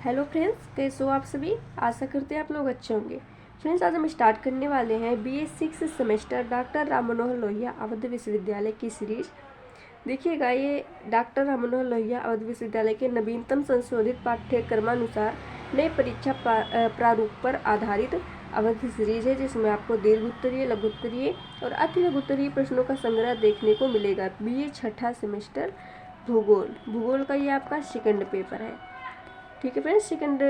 Hello friends, कैसे हो आप सभी। आशा करते हैं आप लोग अच्छे होंगे। फ्रेंड्स, आज हम स्टार्ट करने वाले हैं BA 6 semester doctor Ram Manohar Lohia Awadh विश्वविद्यालय की सीरीज। देखिएगा, ये डॉक्टर राम मनोहर लोहिया अवध विश्वविद्यालय के नवीनतम संशोधित पाठ्यक्रमानुसार नए परीक्षा प्रारूप पर आधारित अवध सीरीज है, जिसमें आपको दीर्घ उत्तरीय, लघु उत्तरीय और अति लघु उत्तरीय प्रश्नों का संग्रह देखने को मिलेगा। BA छठा सेमेस्टर भूगोल का ये आपका सेकंड पेपर है। ठीक है फ्रेंड्स, सेकंड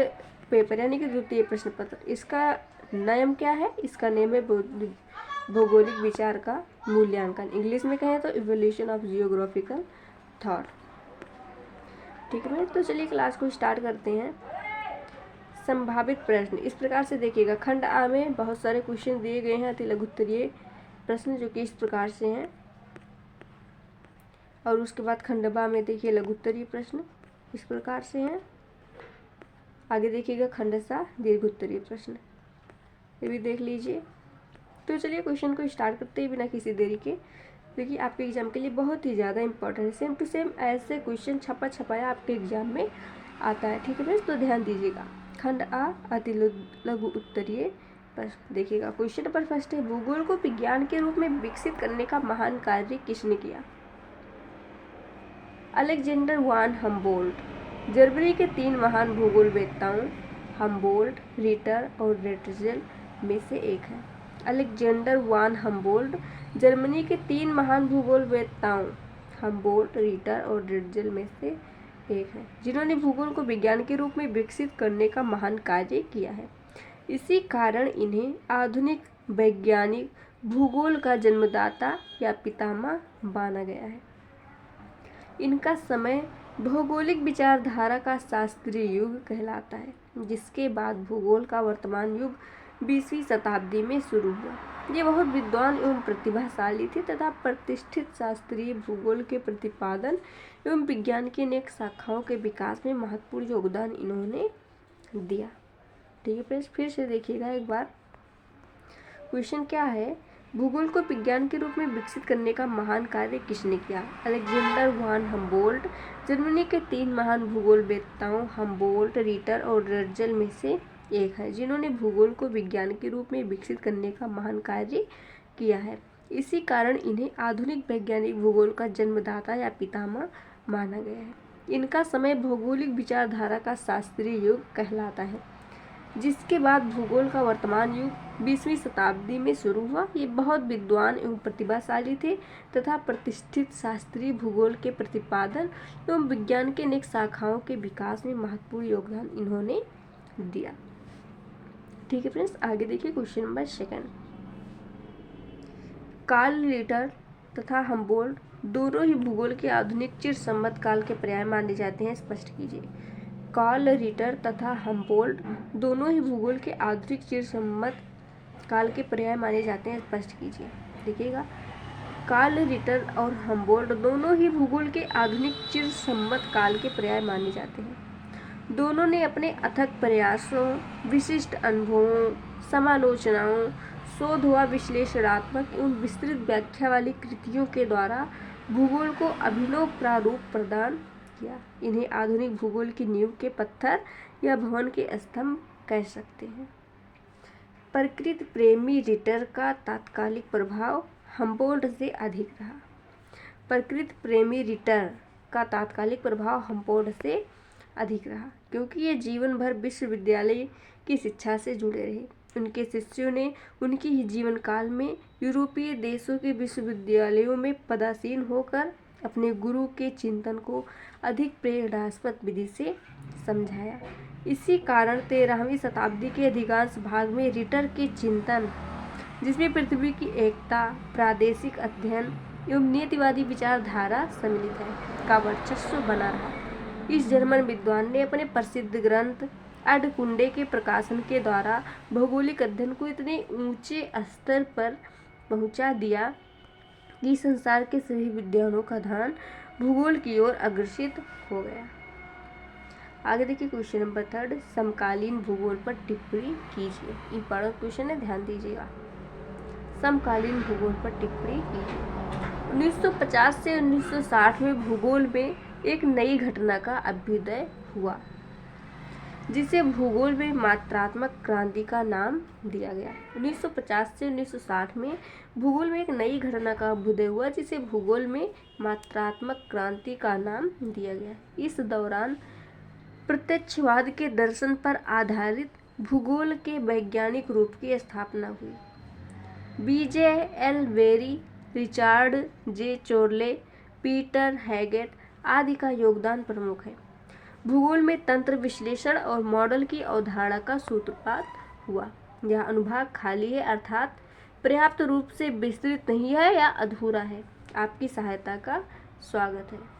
पेपर यानी कि द्वितीय प्रश्न पत्र। इसका नाम क्या है? इसका नेम है भौगोलिक विचार का मूल्यांकन। इंग्लिश में कहें तो इवोल्यूशन ऑफ जियोग्राफिकल थॉट। ठीक है फ्रेंड्स, तो चलिए क्लास को स्टार्ट करते हैं। संभावित प्रश्न इस प्रकार से देखिएगा। खंड आ में बहुत सारे क्वेश्चन दिए गए हैं, अति लघु उत्तरीय प्रश्न, जो कि इस प्रकार से हैं। और उसके बाद खंड बा में देखिए लघु उत्तरीय प्रश्न इस प्रकार से हैं। आगे देखिएगा खंड सा दीर्घ उत्तरीय प्रश्न, ये भी देख लीजिए। तो चलिए क्वेश्चन को स्टार्ट करते ही बिना किसी देरी के। देखिए, आपके एग्जाम के लिए बहुत ही ज़्यादा इंपॉर्टेंट है। सेम टू सेम ऐसे क्वेश्चन छपाया आपके एग्जाम में आता है। ठीक है फ्रेंड्स, तो ध्यान दीजिएगा। खंड आ अति लघु उत्तरीय प्रश्न देखिएगा। क्वेश्चन नंबर फर्स्ट है, भूगोल को विज्ञान के रूप में विकसित करने का महान कार्य किसने किया? अलेक्जेंडर वान हम्बोल्ट। जर्मनी के 3 महान भूगोलवेत्ताओं हम्बोल्ट, रिटर और रेटजेल में से एक है। अलेक्जेंडर वान हम्बोल्ट जर्मनी के 3 महान भूगोलवेत्ताओं हम्बोल्ट, रिटर और रेटजेल में से एक है, जिन्होंने भूगोल को विज्ञान के रूप में विकसित करने का महान कार्य किया है। इसी कारण इन्हें आधुनिक वैज्ञानिक भूगोल का जन्मदाता या पितामह माना गया है। इनका समय भौगोलिक विचारधारा का शास्त्रीय युग कहलाता है, जिसके बाद भूगोल का वर्तमान युग 20वीं शताब्दी में शुरू हुआ। ये बहुत विद्वान एवं प्रतिभाशाली थे तथा प्रतिष्ठित शास्त्रीय भूगोल के प्रतिपादन एवं विज्ञान की अनेक शाखाओं के विकास में महत्वपूर्ण योगदान इन्होंने दिया। ठीक है फ्रेंड्स, फिर से देखिएगा एक बार। क्वेश्चन क्या है? भूगोल को विज्ञान के रूप में विकसित करने का महान कार्य किसने किया? अलेक्जेंडर वान हम्बोल्ट जर्मनी के 3 महान भूगोलवेत्ताओं हम्बोल्ट, रिटर और रेटजेल में से एक है, जिन्होंने भूगोल को विज्ञान के रूप में विकसित करने का महान कार्य किया है। इसी कारण इन्हें आधुनिक वैज्ञानिक भूगोल का जन्मदाता या पितामह माना गया है। इनका समय भौगोलिक विचारधारा का शास्त्रीय युग कहलाता है, जिसके बाद भूगोल का वर्तमान युग 20वीं शताब्दी में शुरू हुआ। ये बहुत विद्वान एवं प्रतिभाशाली थे तथा प्रतिष्ठित शास्त्रीय भूगोल के प्रतिपादन एवं विज्ञान के अनेक शाखाओं के विकास में महत्वपूर्ण योगदान इन्होंने दिया। ठीक है फ्रेंड्स, आगे देखिए question number second. Carl Ritter तथा हम्बोल्ट दोनों ही भूगोल के आधुनिक चिर सम्मत काल के पर्याय माने जाते हैं, स्पष्ट कीजिए। कार्ल रिटर तथा हम्बोल्ट दोनों ही भूगोल के आधुनिक चिर सम्मत काल के पर्याय माने जाते हैं, स्पष्ट कीजिए। देखिएगा, कार्ल रिटर और हम्बोल्ट दोनों ही भूगोल के आधुनिक चिर सम्मत काल के पर्याय माने जाते हैं। दोनों ने अपने अथक प्रयासों, विशिष्ट अनुभवों, समालोचनाओं, शोध व विश्लेषणात्मक एवं विस्तृत व्याख्या वाली कृतियों के द्वारा भूगोल को अभिनव प्रारूप प्रदान किया। इन्हें आधुनिक भूगोल की नींव के पत्थर या भवन के स्तंभ कह सकते हैं। प्रकृति प्रेमी रिटर का तात्कालिक प्रभाव हम्बोल्ट से अधिक रहा। प्रकृति प्रेमी रिटर का तात्कालिक प्रभाव हम्बोल्ट से अधिक रहा, क्योंकि ये जीवन भर विश्वविद्यालय की शिक्षा से जुड़े रहे। उनके शिष्यों ने उनके ही जीवन काल में यूरोपीय देशों के विश्वविद्यालयों में पदासीन होकर अपने गुरु के चिंतन को अधिक प्रेरणास्पद विधि से समझाया। इसी कारण 13वीं शताब्दी के अधिकांश भाग में रिटर के चिंतन, जिसमें पृथ्वी की एकता, प्रादेशिक अध्ययन एवं नीतिवादी विचारधारा सम्मिलित है, का वर्चस्व बना रहा। इस जर्मन विद्वान ने अपने प्रसिद्ध ग्रंथ अडकुंडे के प्रकाशन के द्वारा भौगोलिक अध्ययन को इतने ऊंचे स्तर पर पहुंचा दिया कि संसार के सभी विद्वानों का ध्यान भूगोल की ओर अग्रसित हो गया। आगे देखिए क्वेश्चन नंबर थर्ड। समकालीन भूगोल पर टिप्पणी कीजिए। इंपॉर्टेंट क्वेश्चन है, ध्यान दीजिएगा। समकालीन भूगोल पर टिप्पणी कीजिए। 1950 से 1960 में भूगोल में एक नई घटना का अभ्युदय हुआ। जिसे भूगोल में मात्रात्मक क्रांति का नाम दिया गया। 1950 से 1960 में भूगोल में एक नई घटना का अभ्युदय हुआ जिसे भूगोल में मात्रात्मक क्रांति का नाम दिया गया। इस दौरान प्रत्यक्षवाद के दर्शन पर आधारित भूगोल के वैज्ञानिक रूप की स्थापना हुई। बीजे एल वेरी, रिचार्ड जे चोर्ले, पीटर हैगेट आदि का योगदान प्रमुख है। भूगोल में तंत्र विश्लेषण और मॉडल की अवधारणा का सूत्रपात हुआ। यह अनुभाग खाली है, अर्थात पर्याप्त रूप से विस्तृत नहीं है या अधूरा है। आपकी सहायता का स्वागत है।